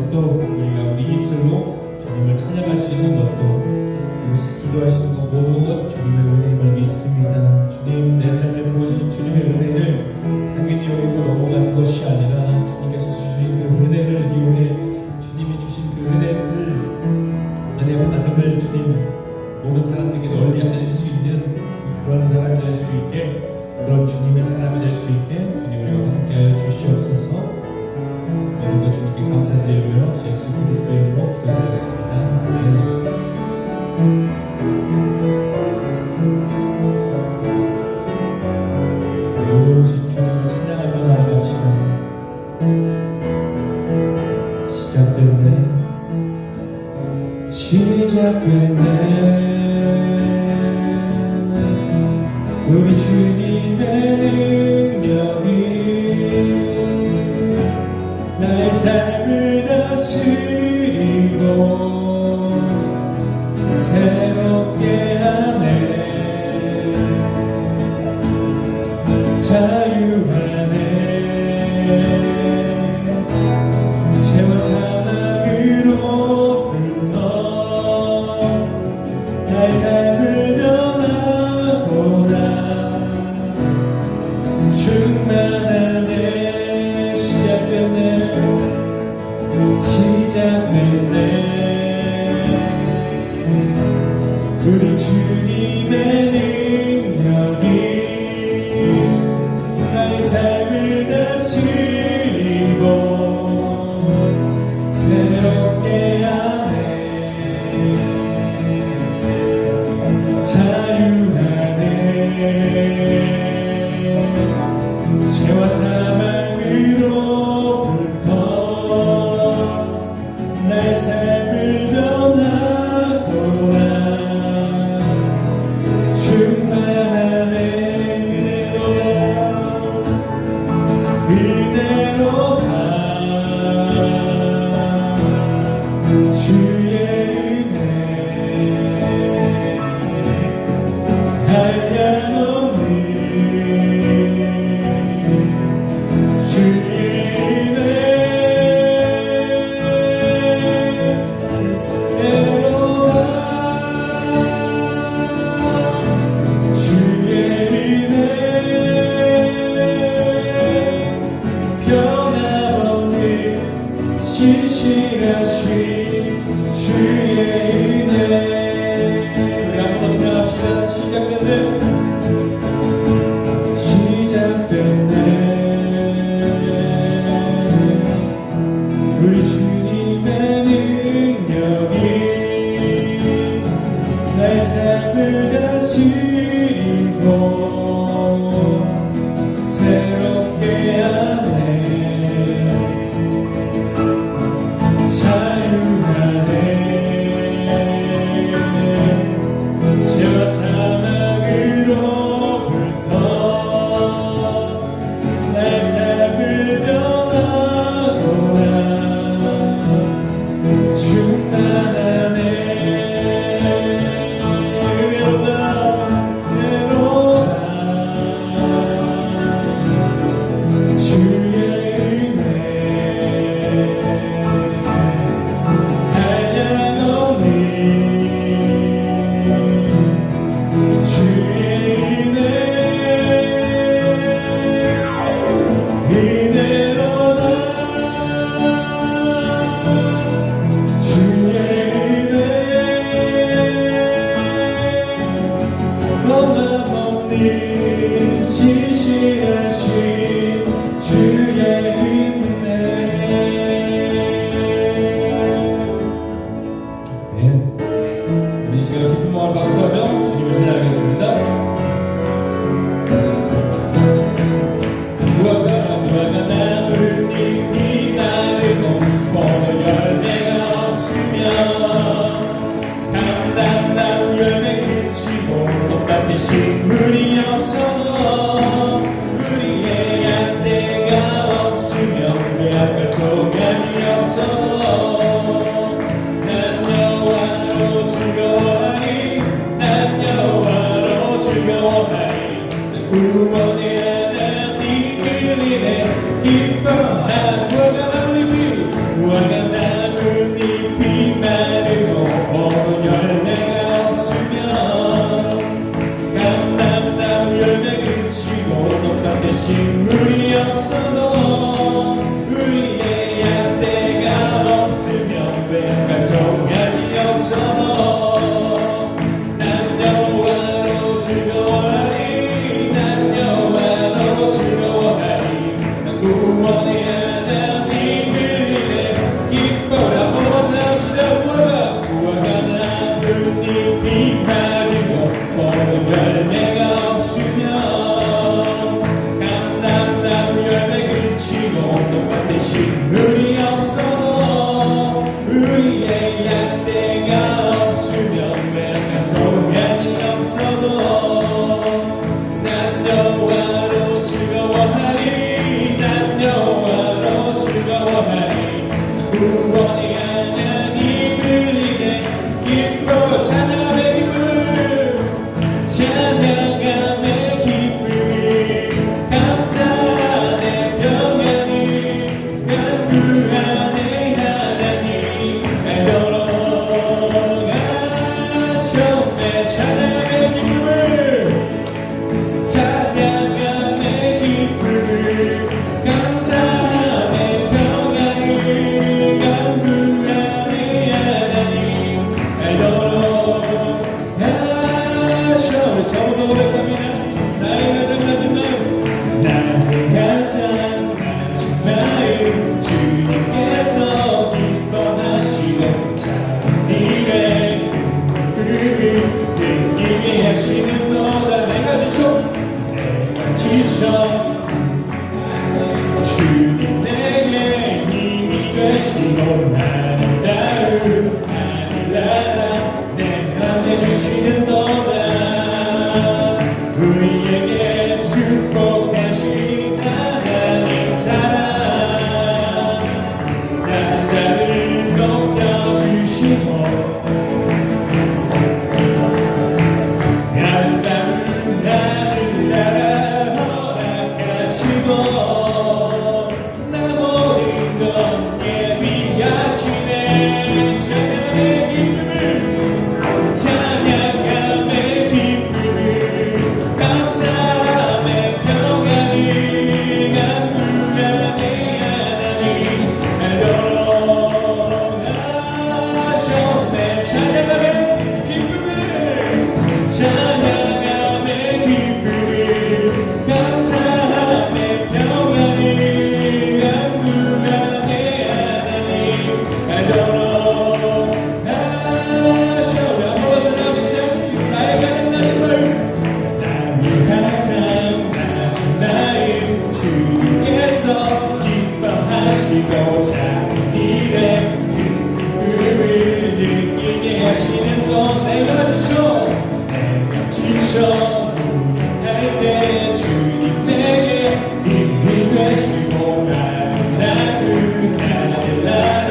것도, 우리가 우리 입술로 주님을 찬양할 수 있는 것도, 이곳에서 기도할 수 있는 것 모든 것 주님의 은혜임을 믿습니다. 주님, 내 삶에 부어주신 주님의 은혜를 당연히 여기고 넘어가는 것이 아니라 주님께서 주신 그 은혜를 이용해 주님이 주신 그 은혜 받음을 주님 모든 사람들에게 널리 알릴 수 있는 그런 사람이 될 수 있게, 그런 주님의 사람이 될 수 있게 주님 우리와 함께하여 주시옵소서. 모든 것 주님께 감사드리며 예수 그리스도의 이름으로 기도드렸습니다. 아멘. 오신 주님을 찬양하며 나아갑시다. 시작됐네 우리 주님의 능력이 나의 삶을 다스리고 새롭게 하네. 자유하네. 죄와 사망으로부터 나의 삶을 변하고나 충만하네. 시작됐네 우리 주님의 능력이 나의 삶을 다스리고 새롭게 하네. 자유하네. 죄와 사망으로부터 나의 삶을 변하고나 충만하네. 은혜로다 주의 은혜 한량없는 주의 은혜 은혜로다 주의 은혜 변함없는 신실하신 주의 은혜. 우리 한번 더 주문합시다. 시작됐네 우리 주님의 능력이 나의 삶을 다스리고 새롭게 하네. 자유하네. 죄와 사망으로부터 나의 삶을 변하고나 충만하네. 은혜로다 주의 은혜 한량없는 주의 은혜 은혜로다 주의 은혜 변함없는 신실하신 주의 은혜. 아멘. 우리 이 시간 깊은 마음을 박수하며 주님을 찬양하겠습니다. 무화과 나뭇잎이 마르고 포도 열매가 없으며 감람나무 열매 그치고 꽃밭에 식물이 없어도 우리의 양떼가 없으며 외양간 송아지 없어도 난 여호와로 즐거워하리. 난 여호와로 즐거워하리. 구원의 하나님 끌리네. 기뻐한 무화과 나뭇잎이 무화과 나뭇잎이 나의 주님께서 기뻐하시고 작은 일에 큰 느끼게 하시는 너다. 내가 지쳐 주님 내게 힘이 되시고 아름다운 하늘나라 내 맘에 주시는 너다. 우리에게 축복하신 하나님 사랑 낮은 자를 높여주시고 아름다운 하늘나라 허락하시고 나 모든 것 예비하시네. 찬양의 기쁨을 찬양함의 기쁨을 감사함의 평안을 간구하네. 하나님 알려하셨네. 찬양함의 기쁨을 찬양함의 기쁨을 감사함의 평안을 간구하네. 하나님 알려하셨네. 한번 전합시다. 나의 가장 낮은 나의 가장 낮은 나의 주님께서 기뻐하시고 작은 일에 큰 기쁨을 느끼게 하시는 것. 내가 지쳐 무력할 때 주님 내게 힘이 되시고 아름다운 하늘나라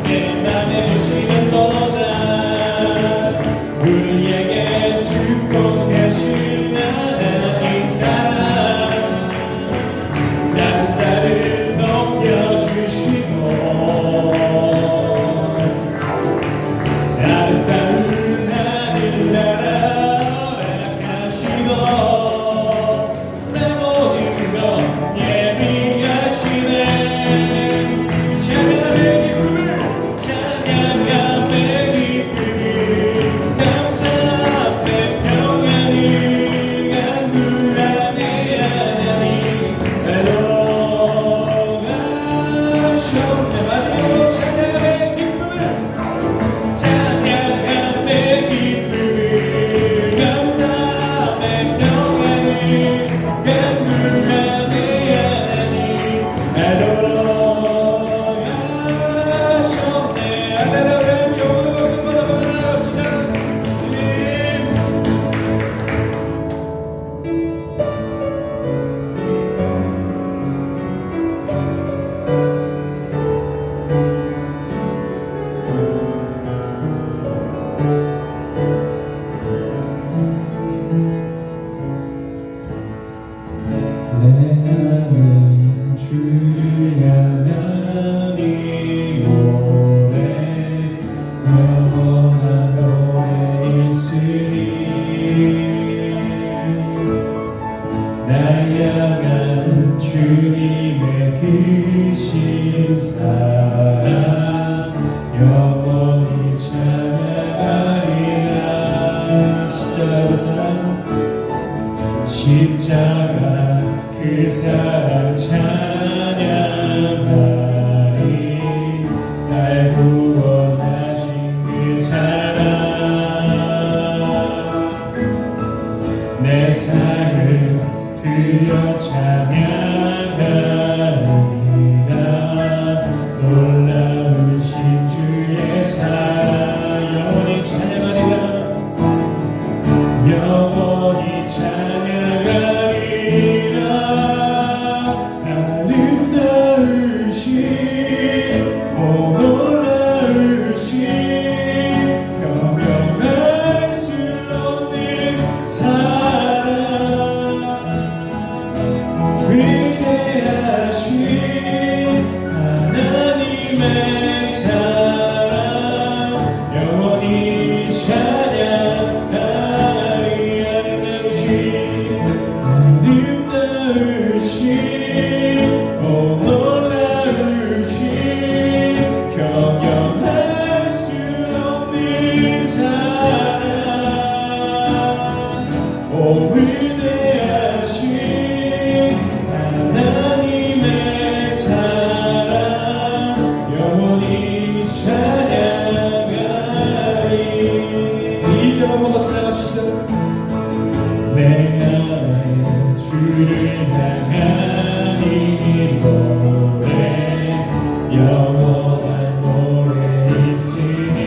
내 맘에 주시는 너다. 우리에게 축복하신 하나님 사랑 낮은 자를 높여주시고 아름다운 하늘나라 허락하시고 내 모든 것 예비하시네. 찬양함의 기쁨을 찬양함의 기쁨을 감사함의 평안을 간구하네. 하나님 알려하셨네. 마지막으로 찬양함의 기쁨을 찬양함의 기쁨을 감사함의 평안을 간구하네. 하나님 알려하셨네. 할렐루야. 영광의 박수 받아보라. 주님 내 안에 주를 향한 이 노래 영원한 노래 있으니 날 향한 주님의 크신 사랑 영원히 찬양하리라. 십자가 그 사랑 십자가 그 사랑 찬양하리. 날 구원하신 그 사랑 내 삶을 드려 찬양하리. 영원한 노래 있으니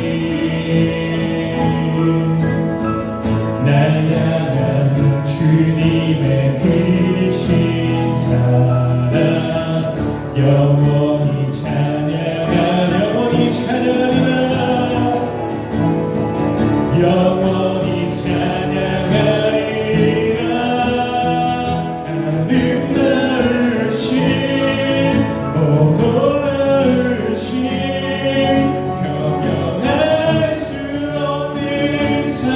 날 향한 주님의 크신 사랑 영원히 찬양하리라 영원히 찬양하리라 아름다우신 오 놀라우신 경영할 수 없는 사랑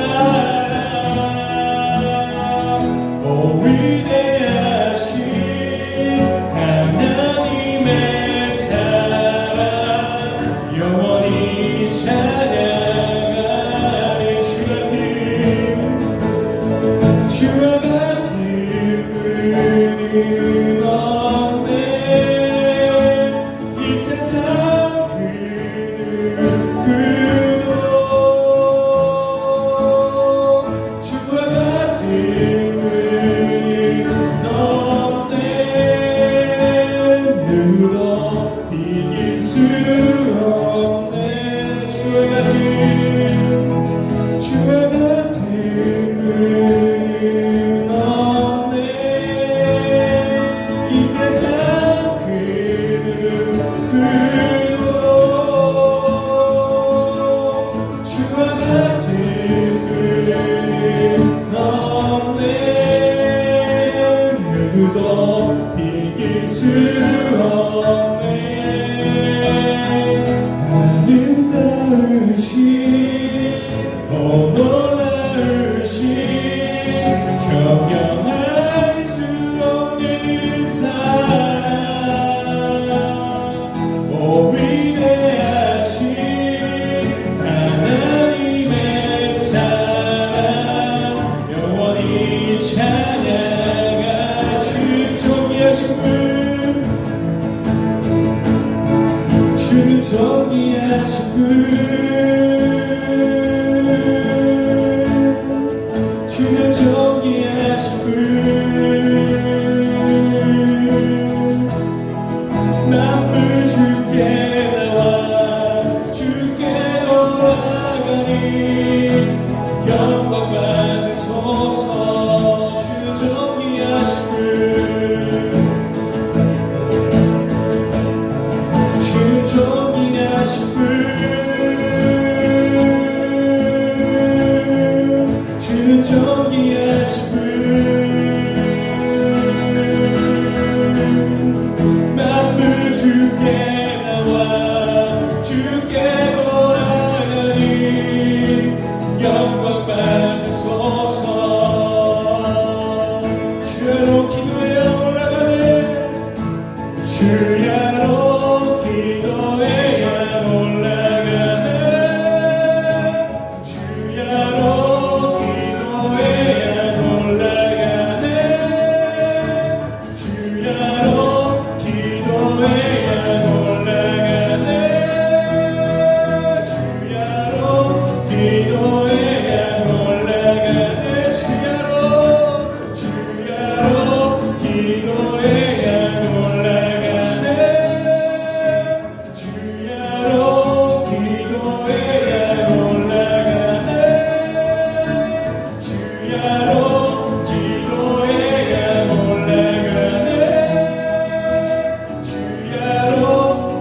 오 위대하신 하나님의 사랑 영원히 찬양하리 주와 같은 은혜는 없네 이 세상 그도 주와 같은 은혜는 없네 누구도 이길 수 없네 주와 같은 은혜는 없네 이 세상 그도 주와 같은 은혜는 없네 누구도 비길 수 없네 아름다우신 오 놀라우신 경영할 수 없는 사랑 오 위대하신 하나님의 사랑 영원히 찬양하 주는 존귀하신 분 주는 존귀하신 분 주는 존귀하신 분 만물 주께 나와 주께 돌아가니 영광 받으소서 주는 존귀하신 분 주는 존귀하신 분 주는 존귀하신 분 만물 주께 나와 주께 돌아가니 영광 받으소서 주야로 기도해야 올라가네 주야로 기도해야 올라가네 주야로 기도해야 올라가네 주야로 기도해야 올라가네 주야로 기도해야 올라가네 주야로 기도해야 올라가네 주야로 기도해야 올라가네 주야로 기도해야 올라가네 주야로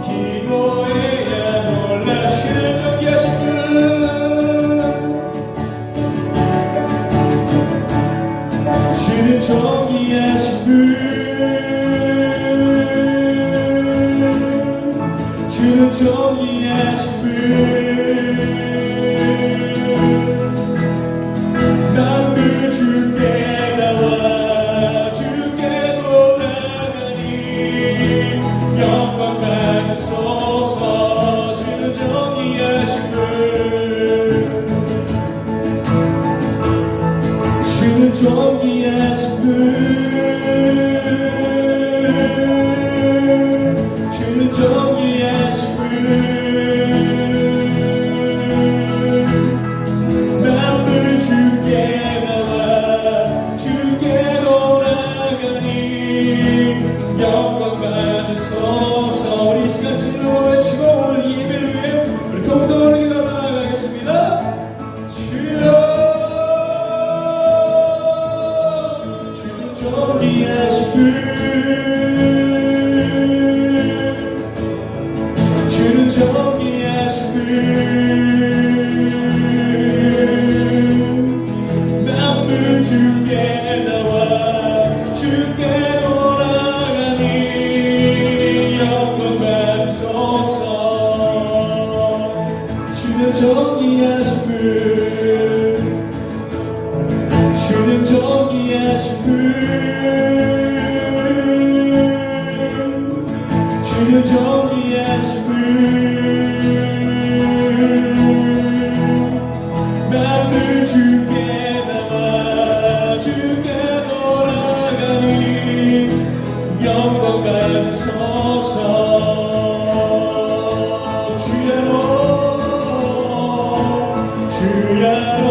기도해야 올라 주는 존귀하신 분 주는 존귀하신 분 주는 존귀하신 분 만물 주께 나와 주께 돌아가니 영광 받으소서 주는 존귀하신 분 주는 존귀하신 분 주는 존귀하신 분 만물 주께 나와 주께 돌아가니 영광 받으소서 우리 시간 주로 존귀하심을 맘을 주께 담아 주께 돌아가니 영광 받으소서. 주야로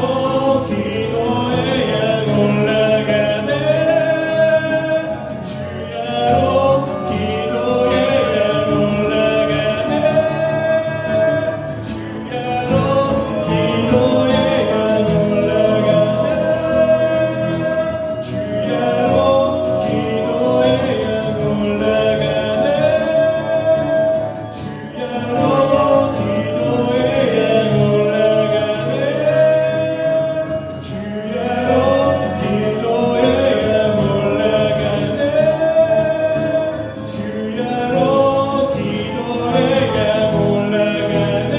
기도의 양 올라가네. 주야로 기도의 양 올라가네. 주야로 기도의 양 올라가네. 주야로 기도의 양 올라가네. 주야로 기도의 양 올라가네. 주야로 기도의 양 올라가네. 주야로 기도의 양 올라가네.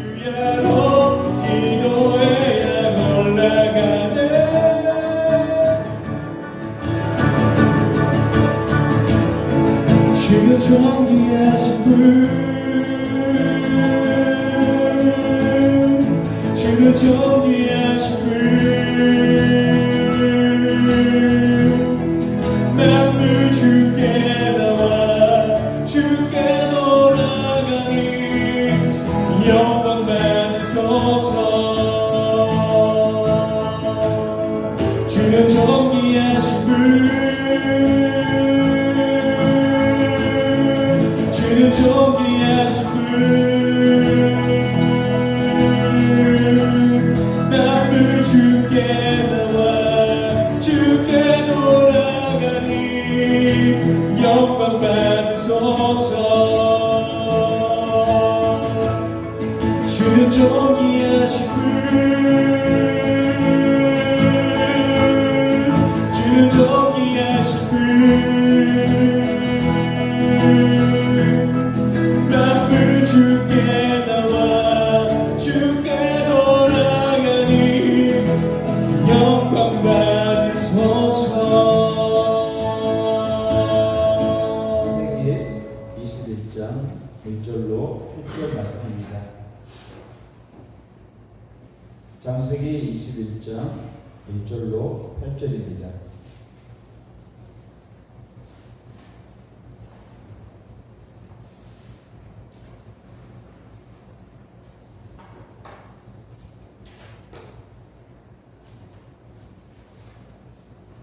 주야로 기도의 양 올라가네. 주는 존귀하신 분, 주는 존귀하신 분, 맘을 주께 담아 주께 돌아가니 영광 받으소서. 주는 존귀하신 분, 주는 존귀하신 분, 맘을 주께 담아 주께 돌아가니 영광 받으소서. 주는 존귀하신 분, 주는 존귀하신 분, 맘을 주께 담아 주께 돌아가니 영광 받으소서. 창세기 21장 1절로 8절 말씀입니다. 창세기 21장 1절로 8절입니다.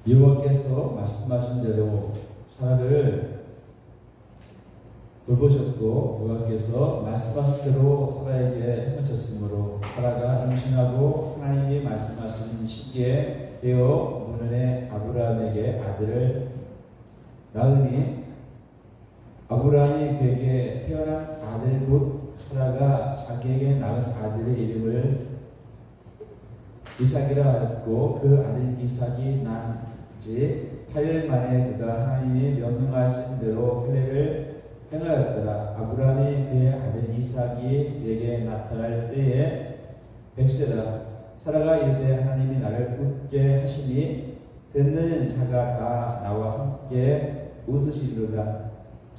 여호와께서 말씀하신 대로 사라를 돌보셨고 여호와께서 말씀하신 대로 사라에게 행하셨으므로 사라가 임신하고 하나님이 말씀하신 시기에 되어 노년에 아브라함에게 아들을 낳으니 아브라함이 그에게 태어난 아들 곧 사라가 자기에게 낳은 아들의 이름을 이삭이라 하였고 그 아들 이삭이 난 지 8일 만에 그가 하나님이 명령하신 대로 할례를 행하였더라. 아브라함이 그의 아들 이삭이 그에게 나타날 때에 100세라. 사라가 이르되 하나님이 나를 웃게 하시니 듣는 자가 다 나와 함께 웃으시리로다.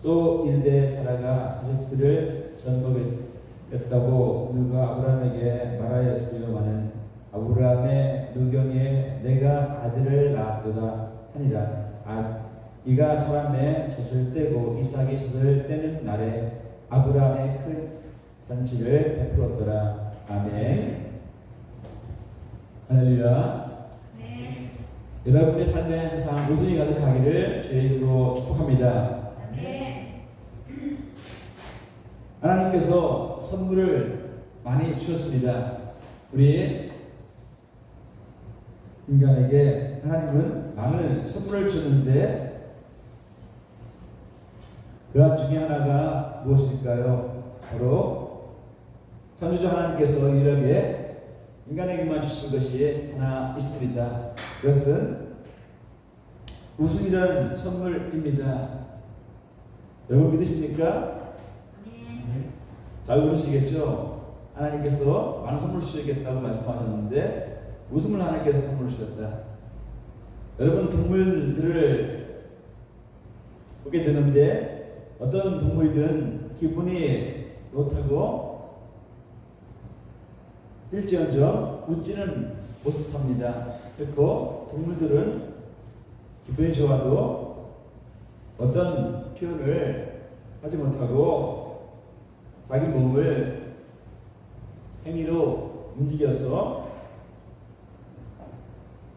또 이르되 사라가 자식들을 전복했다고 누가 아브라함에게 말하였으려마는 아브라함의 누경에 내가 아들을 낳았도다 하니라. 이가 자라매 젖을 떼고 이삭이 젖을 떼는 날에 아브라함의 큰 잔치를 베풀었더라. 아멘. 할렐루야. 네. 여러분의 삶에 항상 웃음이 가득하기를 주의 이름으로 축복합니다. 아멘. 하나님께서 선물을 많이 주셨습니다. 우리 인간에게 하나님은 많은 선물을 주는데 그 중에 하나가 무엇일까요? 바로 창조주 하나님께서 이렇게 인간에게만 주신 것이 하나 있습니다. 그것은 웃음이라는 선물입니다. 여러분 믿으십니까? 네. 잘 모르시겠죠? 하나님께서 많은 선물 주시겠다고 말씀하셨는데 웃음을 하나님께서 선물을 주셨다. 여러분 동물들을 보게 되는데 어떤 동물이든 기분이 좋다고 뛸지언정 웃지는 못합니다. 그리고 동물들은 기분이 좋아도 어떤 표현을 하지 못하고 자기 몸을 행위로 움직여서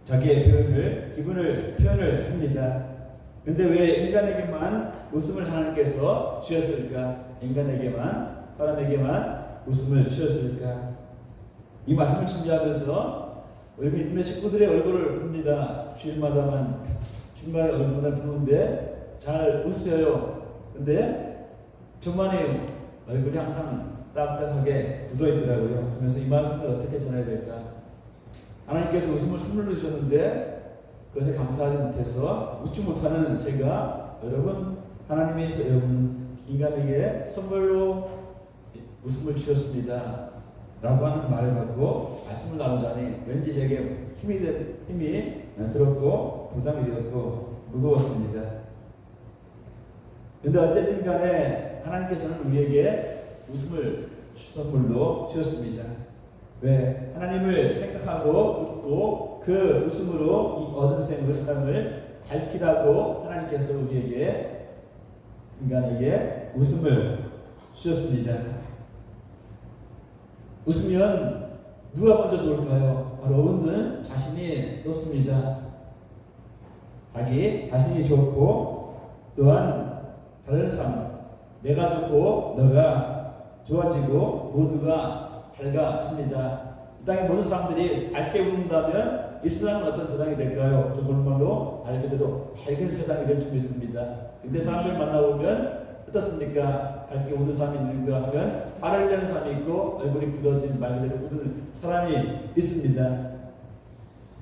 자기의 기분을 표현을 합니다. 근데 왜 인간에게만 웃음을 하나님께서 주셨을까? 인간에게만, 사람에게만 웃음을 주셨을까? 이 말씀을 준비하면서 우리 믿음의 식구들의 얼굴을 봅니다. 주일마다 얼굴을 보는데 잘 웃으셔요. 근데 저만의 얼굴이 항상 딱딱하게 굳어있더라고요. 그래서 이 말씀을 어떻게 전해야 될까? 하나님께서 웃음을 선물로 주셨는데 그것에 감사하지 못해서 웃지 못하는 제가 하나님이 여러분 인간에게 선물로 웃음을 주셨습니다 라고 하는 말을 갖고 말씀을 나누자니 왠지 제게 힘이 들었고 부담이 되었고 무거웠습니다. 그런데 어쨌든 간에 하나님께서는 우리에게 웃음을 선물로 주셨습니다. 왜? 하나님을 생각하고 웃고 그 웃음으로 이 얻은 삶을 밝히라고 하나님께서 우리에게 인간에게 웃음을 주셨습니다. 웃으면 누가 먼저 좋을까요? 바로 웃는 자신이 좋습니다. 자기 자신이 좋고 또한 다른 사람 내가 좋고 너가 좋아지고 모두가 밝아집니다. 이 땅의 모든 사람들이 밝게 웃는다면 이 세상은 어떤 세상이 될까요? 정말로 말 그대로 밝은 세상이 될 줄 믿습니다. 근데 사람들 만나보면 어떻습니까? 밝게 웃는 사람이 있는가 하면 화를 내는 사람이 있고 얼굴이 굳어진 말 그대로 굳은 사람이 있습니다.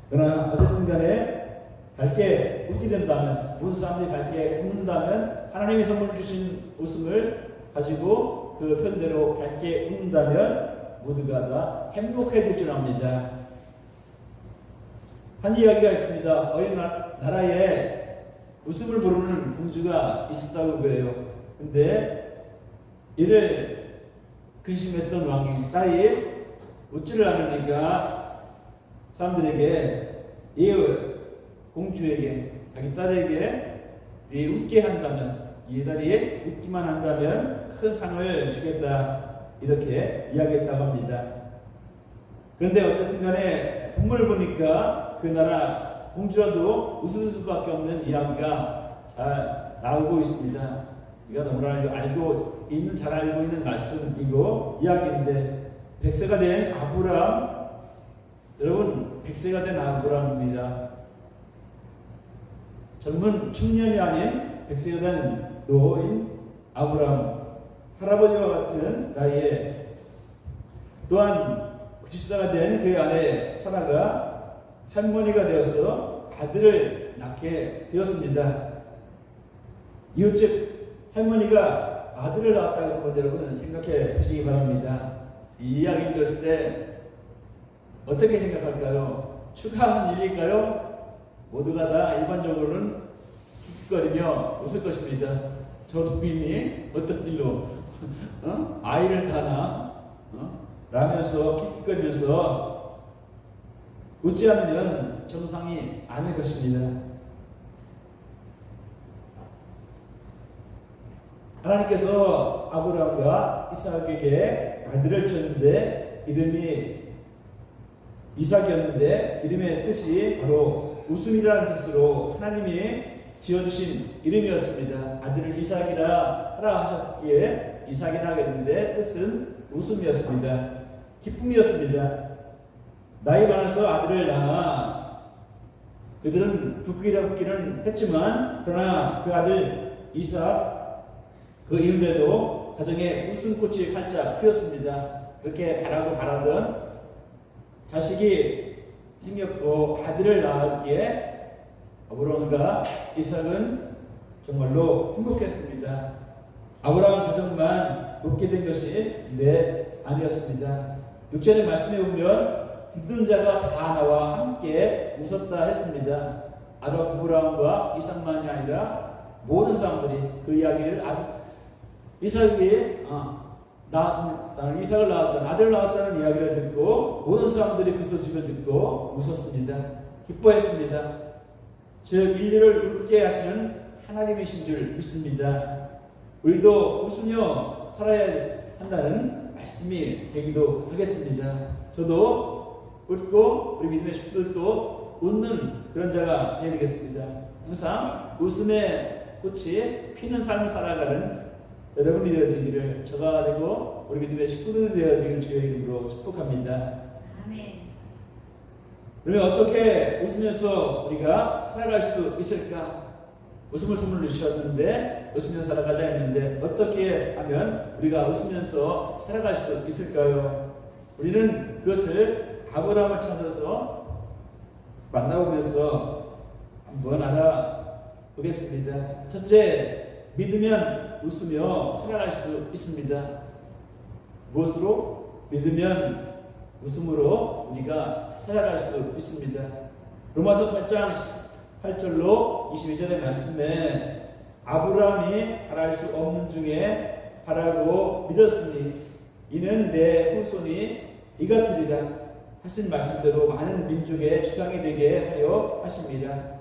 그러나 어쨌든 간에 밝게 웃게 된다면 모든 사람들이 밝게 웃는다면 하나님이 선물 주신 웃음을 가지고 그 편대로 밝게 웃는다면 모두가 다 행복해질 줄 압니다. 한 이야기가 있습니다. 어린 나라에 웃음을 부르는 공주가 있었다고 그래요. 근데 이를 근심했던 왕이 딸이 웃지를 않으니까 사람들에게 이 공주에게 자기 딸에게 웃게 한다면 이 딸이 웃기만 한다면 큰 상을 주겠다 이렇게 이야기했다고 합니다. 그런데 어쨌든 간에 본문을 보니까 그 나라 공주라도 웃을 수밖에 없는 이야기가 잘 나오고 있습니다. 우리가 너무나 잘 알고 있는 말씀이고 이야기인데 100세가 된 아브람 여러분 100세가 된 아브람입니다. 젊은 청년이 아닌 100세가 된 노인 아브람 할아버지와 같은 나이에 또한 90세가 된 그의 아내 사라가 할머니가 되어서 아들을 낳게 되었습니다. 이웃집 할머니가 아들을 낳았다고 하면 여러분 생각해 보시기 바랍니다. 이 이야기를 들었을 때 어떻게 생각할까요? 축하하는 일일까요? 모두가 다 일반적으로는 킥킥거리며 웃을 것입니다. 저 도민이 어떤 일로 아이를 낳나 라면서 킥킥거리면서 웃지 않으면 정상이 아닐 것입니다. 하나님께서 아브라함과 이삭에게 아들을 줬는데 이름이 이삭이었는데 이름의 뜻이 바로 웃음이라는 뜻으로 하나님이 지어주신 이름이었습니다. 아들을 이삭이라 하라 하셨기에 이삭이라 하겠는데 뜻은 웃음이었습니다. 기쁨이었습니다. 나이 많아서 아들을 낳아 그들은 부끄럽기는 했지만 그러나 그 아들 이삭 그 이후에도 가정에 웃음꽃이 활짝 피었습니다. 그렇게 바라던 자식이 생겼고 아들을 낳았기에 아브라함과 이삭은 정말로 행복했습니다. 아브라함 가정만 웃게 된 것이 아니었습니다. 6절의 말씀에 보면 듣는 자가 다 나와 함께 웃었다 했습니다. 아브라함과 이삭만이 아니라 모든 사람들이 그 이야기를 이삭이 나는 이삭을 낳았다, 아들을 낳았다는 이야기를 듣고 모든 사람들이 그 소식을 듣고 웃었습니다. 기뻐했습니다. 즉 인류를 웃게 하시는 하나님이신 줄 믿습니다. 우리도 웃으며 살아야 한다는 말씀이 되기도 하겠습니다. 저도 웃고 우리 믿음의 식구들도 웃는 그런 자가 되어야 되겠습니다. 항상 웃음의 꽃이 피는 삶을 살아가는 여러분이 되어지기를, 저가 되고 우리 믿음의 식구들이 되어지기를 주의 이름으로 축복합니다. 아멘. 그러면 어떻게 웃으면서 우리가 살아갈 수 있을까? 웃음을 선물로 주셨는데 웃으면서 살아가자 했는데 어떻게 하면 우리가 웃으면서 살아갈 수 있을까요? 우리는 그것을 아브라함을 찾아서 만나보면서 한번 알아보겠습니다. 첫째, 믿으면 웃으며 살아갈 수 있습니다. 무엇으로? 믿으면 웃음으로 우리가 살아갈 수 있습니다. 로마서 8장 18절로 22절의 말씀에 아브라함이 바랄 수 없는 중에 바라고 믿었으니 이는 내 후손이 이같으리라 하신 말씀대로 많은 민족의 주장이 되게 하려 하십니다.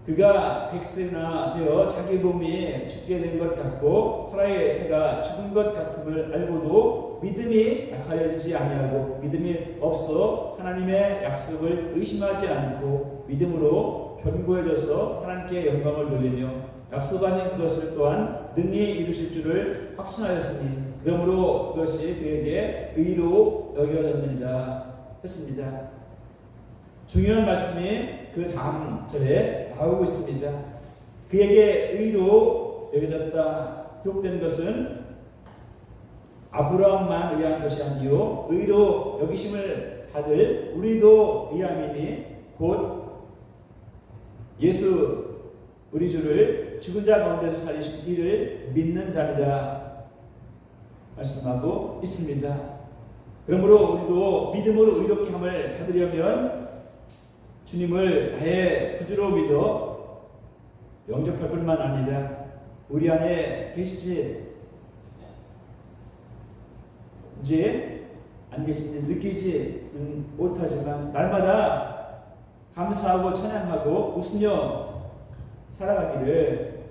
그가 100세나 되어 자기 몸이 죽게 된 것 같고 사라의 해가 죽은 것 같음을 알고도 믿음이 약하여지지 아니하고 믿음이 없어 하나님의 약속을 의심하지 않고 믿음으로 견고해져서 하나님께 영광을 돌리며 약속하신 것을 또한 능히 이루실 줄을 확신하였으니 그러므로 그것이 그에게 의로 여겨졌느니라 했습니다. 중요한 말씀이 그 다음 절에 나오고 있습니다. 그에게 의로 여겨졌다 기록된 것은 아브라함만 의한 것이 아니요 의로 여기심을 받을 우리도 의함이니 곧 예수 우리 주를 죽은 자 가운데서 살리신 이를 믿는 자니라 말씀하고 있습니다. 그러므로 우리도 믿음으로 의롭게 함을 받으려면 주님을 나의 구주로 믿어 영접할 뿐만 아니라 우리 안에 계시지 이제 안 계신지 느끼지 못하지만 날마다 감사하고 찬양하고 웃으며 살아가기를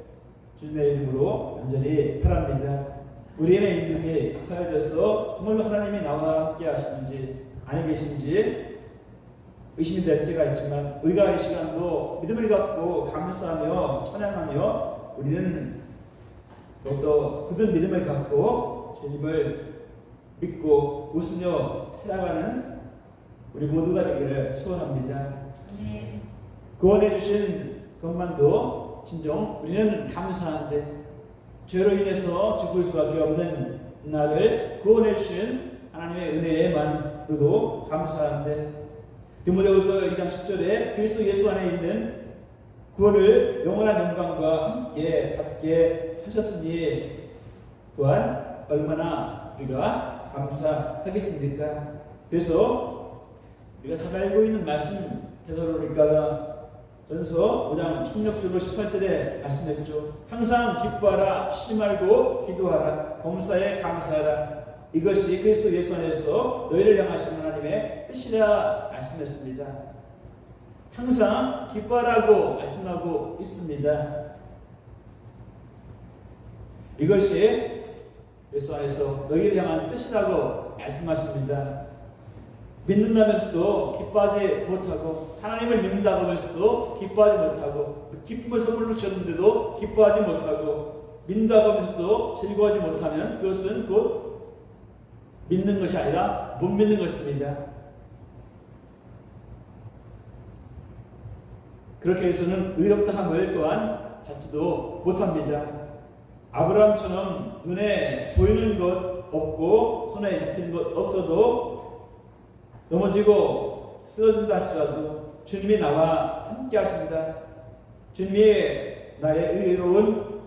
주님의 이름으로 간절히 바랍니다. 우리의 믿음이 사여져서 정말 하나님이 나와 함께 하시는지 아니 계신지 의심이 될 때가 있지만 우리가 이 시간도 믿음을 갖고 감사하며 찬양하며 우리는 더욱더 굳은 믿음을 갖고 주님을 믿고 웃으며 살아가는 우리 모두가 되기를 소원합니다. 네. 구원해 주신 것만도 진정 우리는 감사한데 죄로 인해서 죽을 수밖에 없는 나를 구원해 주신 하나님의 은혜에만으로도 감사한데 디모데후서 2장 10절에 그리스도 예수 안에 있는 구원을 영원한 영광과 함께 받게 하셨으니 또한 얼마나 우리가 감사하겠습니까? 그래서 우리가 잘 알고 있는 말씀 되돌아보니까 전서 5장 16절로 18절에 말씀했죠. 항상 기뻐하라, 쉬지 말고 기도하라, 범사에 감사하라. 이것이 그리스도 예수 안에서 너희를 향하신 하나님의 뜻이라 말씀했습니다. 항상 기뻐하라고 말씀하고 있습니다. 이것이 예수 안에서 너희를 향한 뜻이라고 말씀하십니다. 믿는다면서도 기뻐하지 못하고 하나님을 믿는다고 하면서도 기뻐하지 못하고 기쁨을 선물로 주셨는데도 기뻐하지 못하고 믿는다고 하면서도 즐거워하지 못하면 그것은 곧 믿는 것이 아니라 못 믿는 것입니다. 그렇게 해서는 의롭다 함을 또한 받지도 못합니다. 아브라함처럼 눈에 보이는 것 없고 손에 잡히는 것 없어도 넘어지고 쓰러진다 할지라도 주님이 나와 함께 하십니다. 주님이 나의 의로운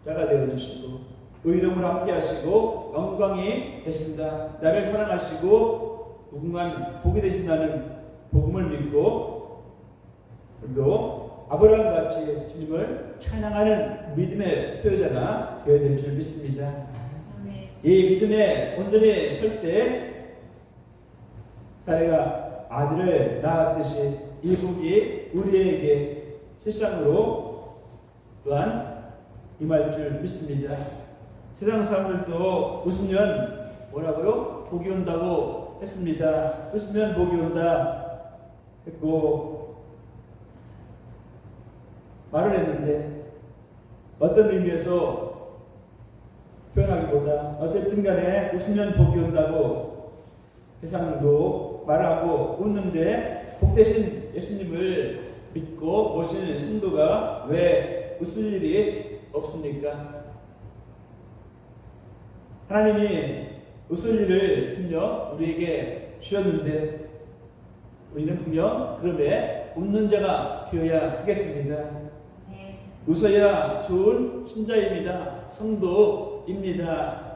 자가 되어주시고 의로움을 함께 하시고 영광이 되십니다. 나를 사랑하시고 무궁한 복이 되신다는 복음을 믿고 또 아브라함 같이 주님을 찬양하는 믿음의 소유자가 되어야 될 줄 믿습니다. 이 믿음에 온전히 설 때 사례가 아들을 낳았듯이 이 복이 우리에게 실상으로 또한 임할 줄 믿습니다. 세상 사람들도 웃으면 뭐라고요? 복이 온다고 했습니다. 웃으면 복이 온다 했고 말을 했는데 어떤 의미에서 표현하기보다 어쨌든 간에 웃으면 복이 온다고 세상도 말하고 웃는데 복되신 예수님을 믿고 모시는 성도가 왜 웃을 일이 없습니까? 하나님이 웃을 일을 분명 우리에게 주셨는데 우리는 분명 그럼에 웃는 자가 되어야 하겠습니다. 웃어야 좋은 신자입니다. 성도입니다.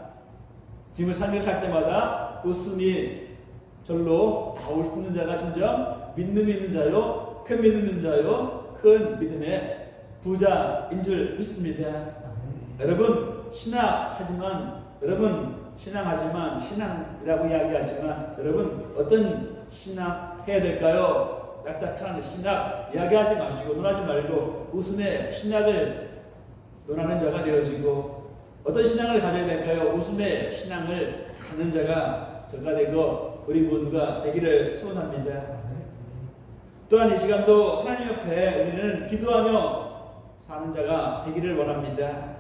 주님을 생각할 때마다 웃음이 절로 나올 수 있는 자가 진정 믿는 자요, 큰 믿는 자요, 큰 믿음의 부자인 줄 믿습니다. 여러분 신앙하지만 신앙이라고 이야기하지만 여러분 어떤 신앙 해야 될까요? 딱딱한 신학 이야기하지 마시고 논하지 말고 웃음의 신학을 논하는 자가 되어지고 어떤 신앙을 가져야 될까요? 웃음의 신앙을 갖는 자가 되고 우리 모두가 되기를 소원합니다. 또한 이 시간도 하나님 옆에 우리는 기도하며 사는 자가 되기를 원합니다.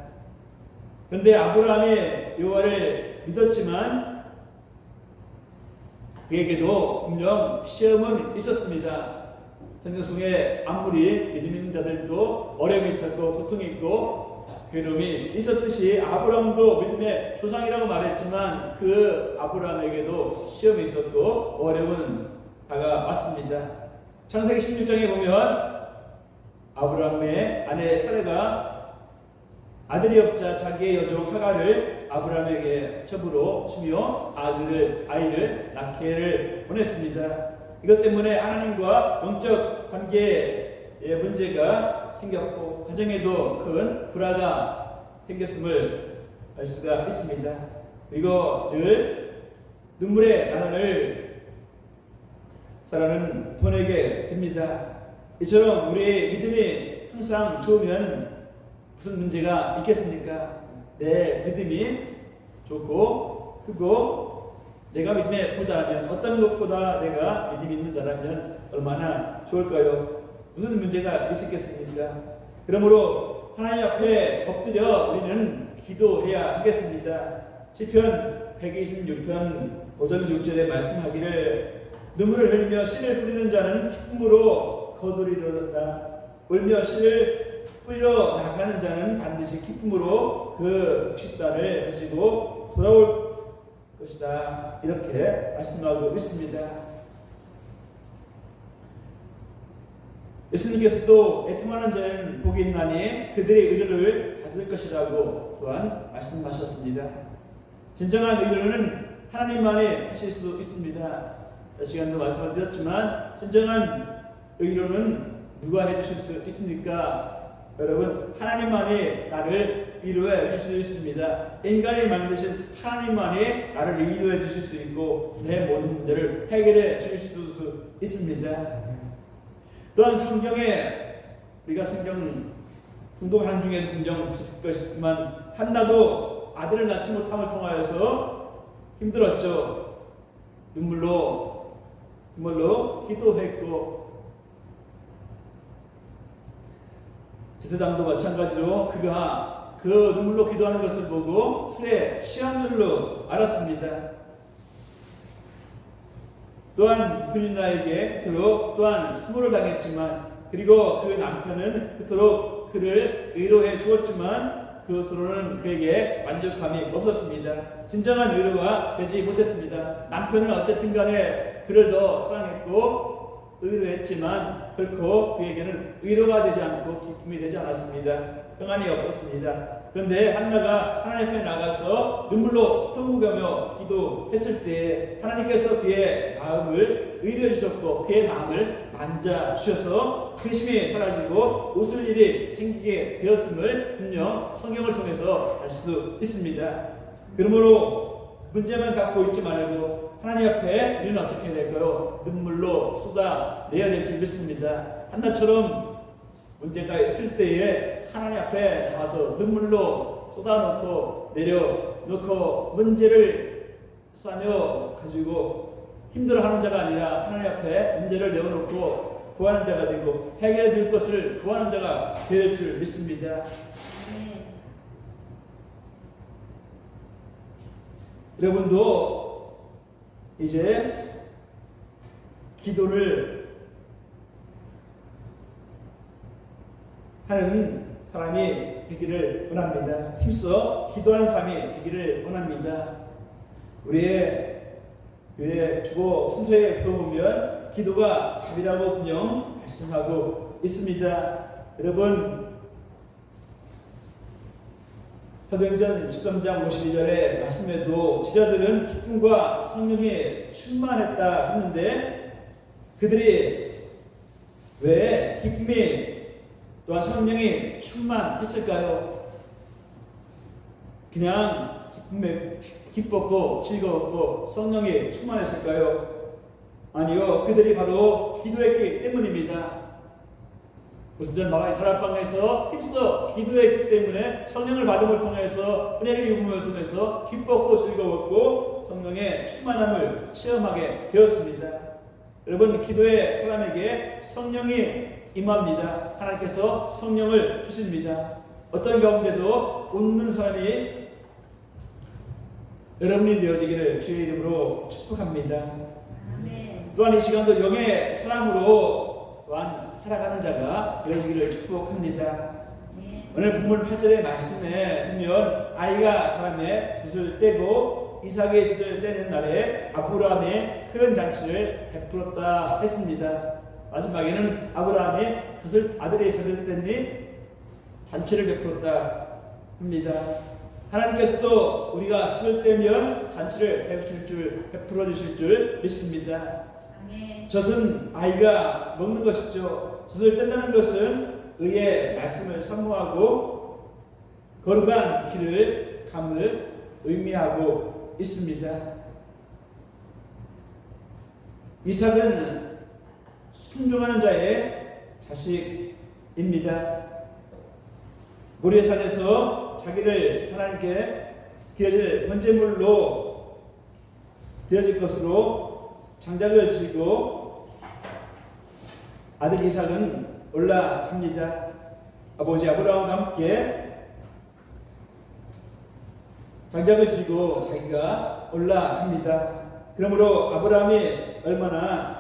그런데 아브라함이 여호와를 믿었지만 그에게도 분명 시험은 있었습니다. 성경 속에 아무리 믿음 있는 자들도 어려움이 있었고 고통이 있고 괴로움이 있었듯이 아브라함도 믿음의 조상이라고 말했지만 그 아브라함에게도 시험이 있었고 어려움은 다가왔습니다. 창세기 16장에 보면 아브라함의 아내 사레가 아들이 없자 자기의 여종 하갈을 아브라함에게 첩으로 주며 아이를 낳기를 원했습니다. 이것 때문에 하나님과 영적 관계의 문제가 생겼고 가정에도 큰 불화가 생겼음을 알 수가 있습니다. 그리고 늘 눈물의 나날을 살아는 보내게 됩니다. 이처럼 우리의 믿음이 항상 좋으면 무슨 문제가 있겠습니까? 내 믿음이 좋고 크고 내가 믿음에 부자라면 어떤 것보다 내가 믿음 있는 자라면 얼마나 좋을까요? 무슨 문제가 있겠습니까? 그러므로 하나님 앞에 엎드려 우리는 기도해야 하겠습니다. 시편 126편 5절 6절에 말씀하기를 눈물을 흘리며 씨를 뿌리는 자는 기쁨으로 거두리로다. 울며 씨를 뿌리러 나가는 자는 반드시 기쁨으로 그 식단을 가지고 돌아올 것이다. 이렇게 말씀하고 있습니다. 예수님께서도 애통하는 자는 복이 있나니 그들의 의를 받을 것이라고 또한 말씀하셨습니다. 진정한 의로는 하나님만이 하실 수 있습니다. 이 시간도 말씀을 드렸지만 진정한 의로는 누가 해주실 수 있습니까? 여러분 하나님만이 나를 위로해 주실 수 있습니다. 인간이 만드신 하나님만이 나를 위로해 주실 수 있고 내 모든 문제를 해결해 주실 수 있습니다. 또한 성경에 우리가 성경 공독하는 중에 분명 없을 것이지만 한나도 아들을 낳지 못함을 통하여서 힘들었죠. 눈물로 기도했고 제사장도 마찬가지로 그가 그 눈물로 기도하는 것을 보고 술에 취한 줄로 알았습니다. 또한 분이나에게 그토록 또한 수모를 당했지만 그리고 그 남편은 그토록 그를 의로해 주었지만 그것으로는 그에게 만족함이 없었습니다. 진정한 의로가 되지 못했습니다. 남편은 어쨌든 간에 그를 더 사랑했고 의로했지만 결코 그에게는 의로가 되지 않고 기쁨이 되지 않았습니다. 평안이 없었습니다. 그런데 한나가 하나님 앞에 나가서 눈물로 통곡하며 기도했을 때 하나님께서 그의 마음을 의뢰해 주셨고 그의 마음을 만져 주셔서 근심이 사라지고 웃을 일이 생기게 되었음을 분명 성경을 통해서 알 수 있습니다. 그러므로 문제만 갖고 있지 말고 하나님 앞에 우리는 어떻게 해야 될까요? 눈물로 쏟아내야 될 줄 믿습니다. 한나처럼 문제가 있을 때에 하나님 앞에 나와서 눈물로 쏟아놓고 내려놓고 문제를 싸며 가지고 힘들어하는 자가 아니라 하나님 앞에 문제를 내어놓고 구하는 자가 되고 해결해 줄 것을 구하는 자가 될 줄 믿습니다. 여러분도 이제 기도를 하는 사람이 되기를 원합니다. 힘써 기도하는 사람이 되기를 원합니다. 우리의 교회 주보 순서에 들어보면 기도가 답이라고 분명 말씀하고 있습니다. 여러분 사도행전 13장 52절의 말씀에도 제자들은 기쁨과 성령에 충만했다 했는데 그들이 왜 기쁨이 또한 성령이 충만했을까요? 그냥 기뻤고 즐거웠고 성령이 충만했을까요? 아니요, 그들이 바로 기도했기 때문입니다. 무슨 마가의 다락방에서 힘써 기도했기 때문에 성령을 받음을 통해서 은혜를 입음을 통해서 기뻤고 즐거웠고 성령의 충만함을 체험하게 되었습니다. 여러분 기도의 사람에게 성령이 임합니다. 하나님께서 성령을 주십니다. 어떤 가운데도 웃는 사람이 여러분이 되어지기를 주의 이름으로 축복합니다. 아멘. 또한 이 시간도 영의 사람으로 또한 살아가는 자가 되어지기를 축복합니다. 네. 오늘 본문 8절의 말씀에 보면 아이가 자라매 젖을 떼고 이삭의 젖을 떼는 날에 아브라함의 큰 잔치를 베풀었다 했습니다. 마지막에는 아브라함이 아들의 젖을 뗐니 잔치를 베풀었다 합니다. 하나님께서도 우리가 젖을 떼면 잔치를 베풀어 주실 줄 믿습니다. 젖은 아이가 먹는 것이죠. 젖을 뗀다는 것은 의의 말씀을 사모하고 거룩한 길을 감을 의미하고 있습니다. 이삭은 순종하는 자의 자식입니다. 모리아산에서 자기를 하나님께 드려질 번제물로 드려질 것으로 장작을 지고 아들 이삭은 올라갑니다. 아버지 아브라함과 함께 장작을 지고 자기가 올라갑니다. 그러므로 아브라함이 얼마나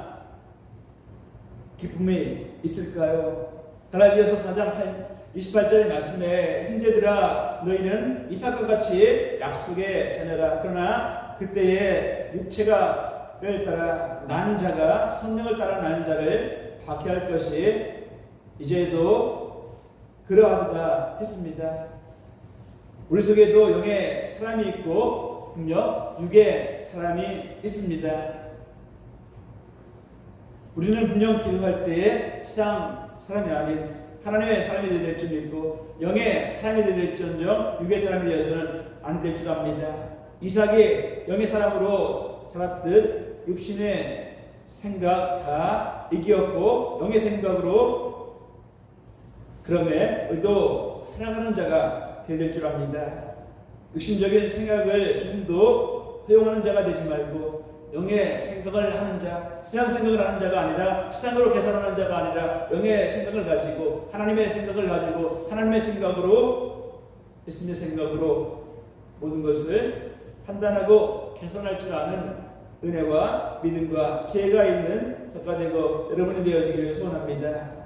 기쁨이 있을까요? 갈라디아서 4장 28절의 말씀에 형제들아 너희는 이삭과 같이 약속의 자녀라. 그러나 그때의 육체가를 따라 난 자가 성령을 따라 나는 자를 박해할 것이 이제도 그러하다 했습니다. 우리 속에도 영의 사람이 있고 분명 육의 사람이 있습니다. 우리는 분명 기도할 때에 세상 사람이 아닌 하나님의 사람이 되어야 될 줄 믿고 영의 사람이 되어야 될지언정 육의 사람이 되어서는 안 될 줄 압니다. 이삭이 영의 사람으로 자랐듯 육신의 생각 다 이기었고 영의 생각으로 그럼에 우리도 살아가는 자가 되어야 될 줄 압니다. 육신적인 생각을 좀도 허용하는 자가 되지 말고 영의 생각을 하는 자, 세상 생각을 하는 자가 아니라 세상으로 계산하는 자가 아니라 영의 생각을 가지고 하나님의 생각을 가지고 하나님의 생각으로 예수님의 생각으로 모든 것을 판단하고 계산할 줄 아는 은혜와 믿음과 지혜가 있는 저가 되고 여러분이 되어지기를 소원합니다.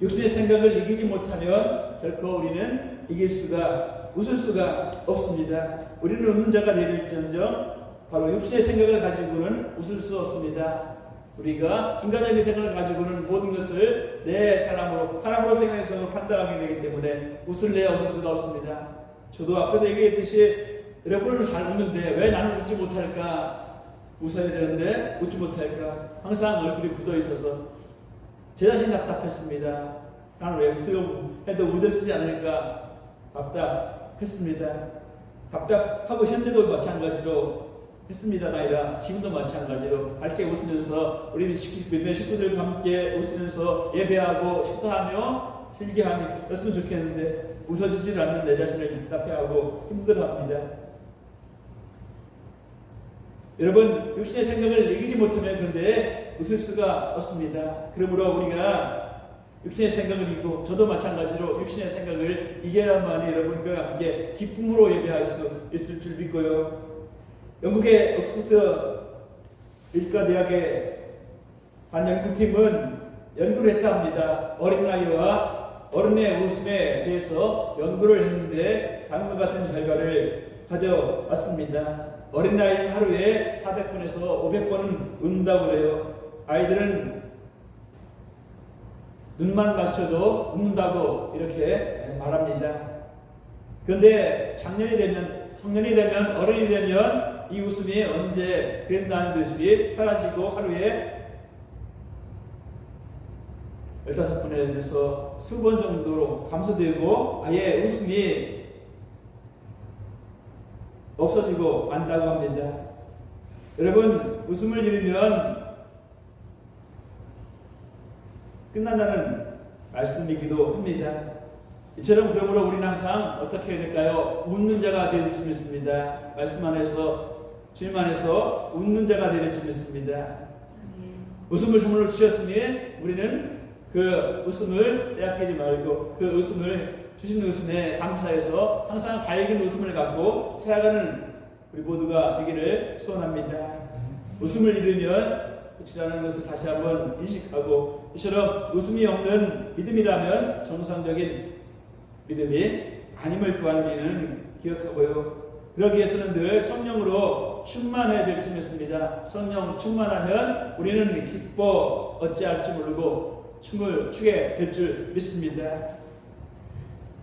육신의 생각을 이기지 못하면 결코 우리는 이길 수가 웃을 수가 없습니다. 우리는 웃는 자가 되어질지언정 바로 육신의 생각을 가지고는 웃을 수 없습니다. 우리가 인간적인 생각을 가지고는 모든 것을 내 사람으로 생각하고 판단하게 되기 때문에 웃을래야 웃을 수가 없습니다. 저도 앞에서 얘기했듯이 여러분은 잘 웃는데 왜 나는 웃지 못할까? 웃어야 되는데 웃지 못할까? 항상 얼굴이 굳어 있어서 제 자신이 답답했습니다. 나는 왜 웃으려고 해도 웃어지지 않을까? 답답했습니다. 답답하고 현재도 마찬가지로 했습니다가 아니라 지금도 마찬가지로 밝게 웃으면서 우리 몇몇 식구들과 함께 웃으면서 예배하고 식사하며 즐겨하였으면 좋겠는데 웃어지질 않는 내 자신을 답답해하고 힘들어합니다. 여러분, 육신의 생각을 이기지 못하면 그런데 웃을 수가 없습니다. 그러므로 우리가 육신의 생각을 이기고 저도 마찬가지로 육신의 생각을 이겨야만이 여러분과 함께 기쁨으로 예배할 수 있을 줄 믿고요. 영국의 옥스퍼드 의과대학의 반연구팀은 연구를 했다 합니다. 어린 나이와 어른의 웃음에 대해서 연구를 했는데 다음과 같은 결과를 가져왔습니다. 어린 나이는 하루에 400번에서 500번은 웃는다고 그래요. 아이들은 눈만 맞춰도 웃는다고 이렇게 말합니다. 그런데 성년이 되면 어른이 되면 이 웃음이 언제 그랬다는 듯이 사라지고 하루에 15번에서 수번 정도로 감소되고 아예 웃음이 없어지고 만다고 합니다. 여러분, 웃음을 잃으면 끝난다는 말씀이기도 합니다. 이처럼 그러므로 우리는 항상 어떻게 해야 될까요? 웃는 자가 되어 줄 믿습니다. 말씀 안에서 주님 안에서 웃는 자가 되어 줄 믿습니다. 웃음을 선물로 주셨으니 우리는 그 웃음을 빼앗기지 말고 그 웃음을 주신 웃음에 감사해서 항상 밝은 웃음을 갖고 살아가는 우리 모두가 되기를 소원합니다. 웃음을 잃으면 끝이라는 것을 다시 한번 인식하고 이처럼 웃음이 없는 믿음이라면 정상적인 믿음이 아님을 또한 우리는 기억하고요. 그러기 위해서는 늘 성령으로 충만해야 될 줄 믿습니다. 성령 충만하면 우리는 기뻐 어찌할 줄 모르고 춤을 추게 될 줄 믿습니다.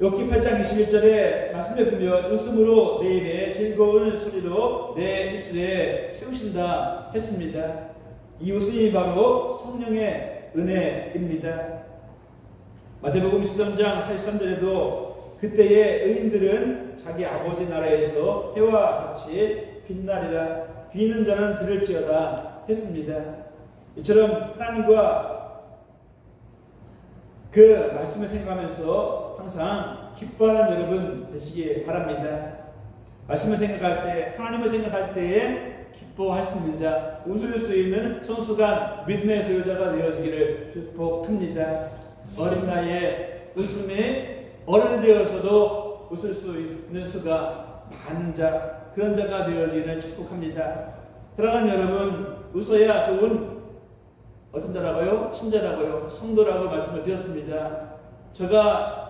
욥기 8장 21절에 말씀해 보면 웃음으로 내 입에 즐거운 소리로 내 입술에 채우신다 했습니다. 이 웃음이 바로 성령의 은혜입니다. 마태복음 13장 43절에도 그때의 의인들은 자기 아버지 나라에서 해와 같이 빛나리라. 귀 있는 자는 들을지어다 했습니다. 이처럼 하나님과 그 말씀을 생각하면서 항상 기뻐하는 여러분 되시기 바랍니다. 말씀을 생각할 때, 하나님을 생각할 때에 기뻐할 수 있는 자, 웃을 수 있는 성숙한 믿음의 소유자가 되어지기를 축복합니다. 어린 나이에 웃음이 어른이 되어서도 웃을 수 있는 수가 많은 자, 그런 자가 되어지기를 축복합니다. 사랑하는 여러분, 웃어야 좋은 어떤 자라고요? 신자라고요? 성도라고 말씀을 드렸습니다. 제가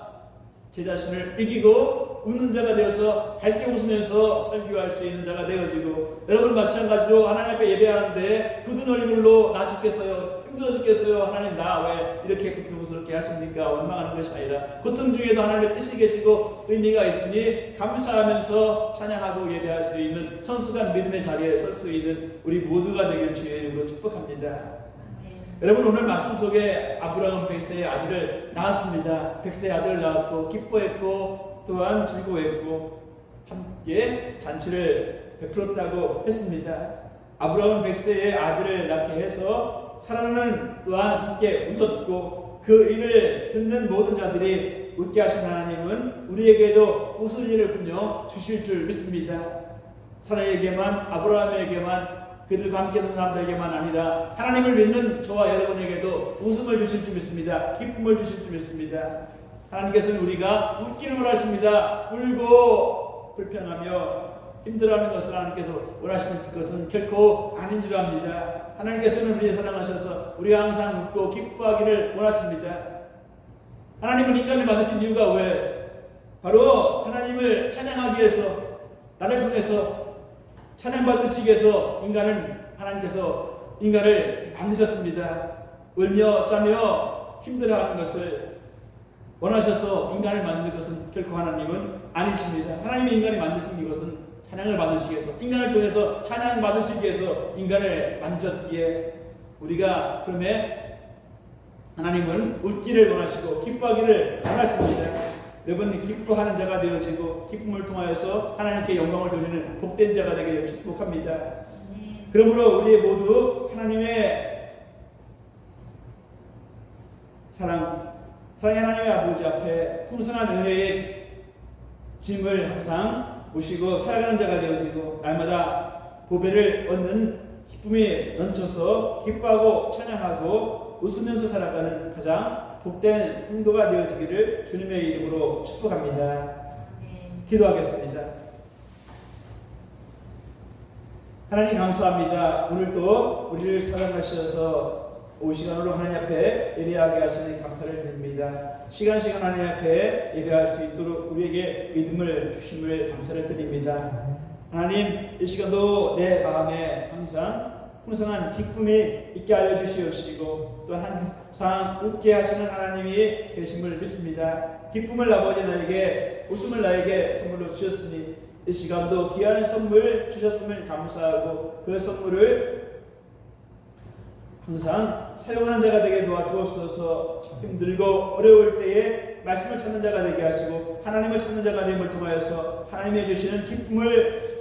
제 자신을 이기고 웃는 자가 되어서 밝게 웃으면서 설교할 수 있는 자가 되어지고, 여러분 마찬가지로 하나님 앞에 예배하는데 굳은 얼굴로 나 죽겠어요, 힘들어 죽겠어요, 하나님 나 왜 이렇게 고통스럽게 하십니까? 원망하는 것이 아니라 고통 중에도 하나님의 뜻이 계시고 의미가 있으니 감사하면서 찬양하고 예배할 수 있는 성숙한 믿음의 자리에 설 수 있는 우리 모두가 되길 주의 이름으로 축복합니다. 여러분, 오늘 말씀 속에 아브라함 100세의 아들을 낳았습니다. 100세의 아들을 낳았고 기뻐했고 또한 즐거워했고 함께 잔치를 베풀었다고 했습니다. 아브라함은 100세의 아들을 낳게 해서 사라는 또한 함께 웃었고 그 일을 듣는 모든 자들이 웃게 하신 하나님은 우리에게도 웃을 일을 분명 주실 줄 믿습니다. 사라에게만, 아브라함에게만, 그들과 함께 있는 사람들에게만 아니라 하나님을 믿는 저와 여러분에게도 웃음을 주실 줄 믿습니다. 기쁨을 주실 줄 믿습니다. 하나님께서는 우리가 웃기를 원하십니다. 울고 불평하며 힘들어하는 것을 하나님께서 원하시는 것은 결코 아닌 줄 압니다. 하나님께서는 우리를 사랑하셔서 우리가 항상 웃고 기뻐하기를 원하십니다. 하나님은 인간을 만드신 이유가 왜? 바로 하나님을 찬양하기 위해서, 나를 통해서 찬양받으시기 위해서 하나님께서 인간을 만드셨습니다. 울며 짜며 힘들어하는 것을 원하셔서 인간을 만든 것은 결코 하나님은 아니십니다. 하나님이 인간이 만드신 이것은 찬양을 받으시기 위해서, 인간을 통해서 찬양 받으시기 위해서 인간을 만졌기에, 우리가 그러면 하나님은 웃기를 원하시고 기뻐하기를 원하십니다. 여러분, 기뻐하는 자가 되어지고 기쁨을 통하여서 하나님께 영광을 돌리는 복된 자가 되기를 축복합니다. 그러므로 우리 모두 하나님의 사랑의 하나님의 아버지 앞에 풍성한 은혜의 짐을 항상 모시고 살아가는 자가 되어지고, 날마다 보배를 얻는 기쁨이 넘쳐서 기뻐하고 찬양하고 웃으면서 살아가는 가장 복된 성도가 되어지기를 주님의 이름으로 축복합니다. 기도하겠습니다. 하나님 감사합니다. 오늘도 우리를 사랑하셔서 이 시간으로 하나님 앞에 예배하게 하시니 감사를 드립니다. 시간 하나님 앞에 예배할 수 있도록 우리에게 믿음을 주심을 감사를 드립니다. 하나님, 이 시간도 내 마음에 항상 풍성한 기쁨이 있게 하여 주시옵시고, 또한 항상 웃게 하시는 하나님이 계심을 믿습니다. 기쁨을 아버지 나에게, 웃음을 나에게 선물로 주셨으니 이 시간도 귀한 선물 주셨음을 감사하고, 그 선물을 항상 사용하는 자가 되게 도와주옵소서. 힘들고 어려울 때에 말씀을 찾는 자가 되게 하시고, 하나님을 찾는 자가 됨을 통하여서 하나님이 주시는 기쁨을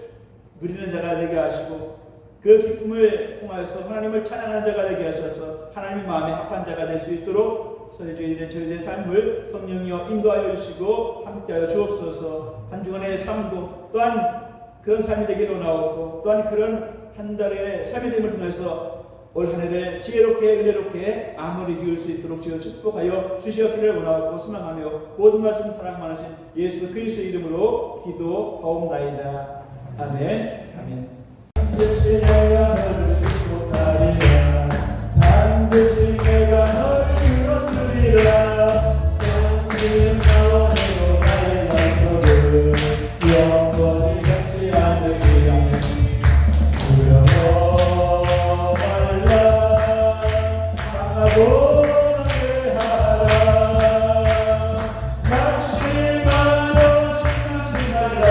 누리는 자가 되게 하시고, 그 기쁨을 통하여서 하나님을 찬양하는 자가 되게 하셔서 하나님의 마음에 합한 자가 될 수 있도록 저희들의 삶을 성령이여 인도하여 주시고 함께하여 주옵소서. 한 주간의 삶도 또한 그런 삶이 되기를 원하옵고, 또한 그런 한 달의 삶이 됨을 통해서 올 한 해를 지혜롭게 은혜롭게 마무리 지을 수 있도록 주여 축복하여 주시옵기를 원하옵고 소망하며, 모든 말씀 사랑 많으신 예수 그리스도의 이름으로 기도하옵나이다. 아멘. 아멘. 반드시 내가 너를 축복하리라. 반드시 내가 너를 이뤘으리라. 성진 사원으로 나의 약속을 영원히 잡지 않으리라. 두려워 말라. 강하고 강대하라. 낙심하여 신들지 말라.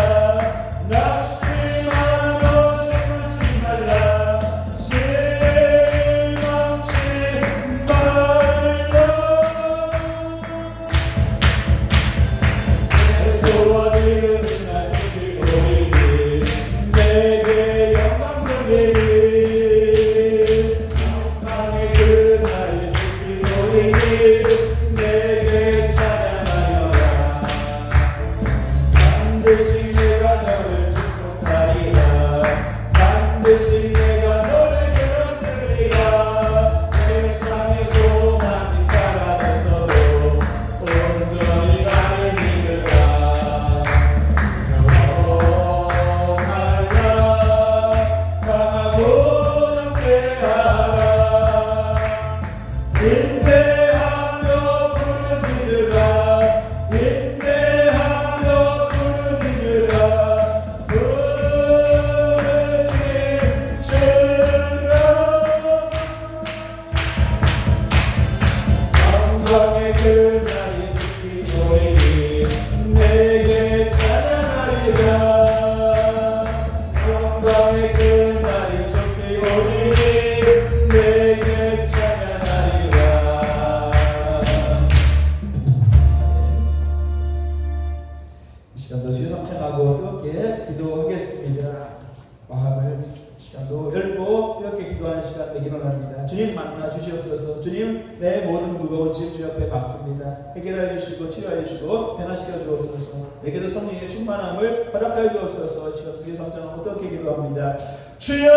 주님 만나 주시옵소서. 주님, 내 모든 무거운 짐 주 옆에 맡깁니다. 해결하여 주시고 치료하여 주시고 변화시켜 주옵소서. 내게도 성령의 충만함을 허락하여 주옵소서. 시간 속에 성장을 어떻게 기도합니다. 주여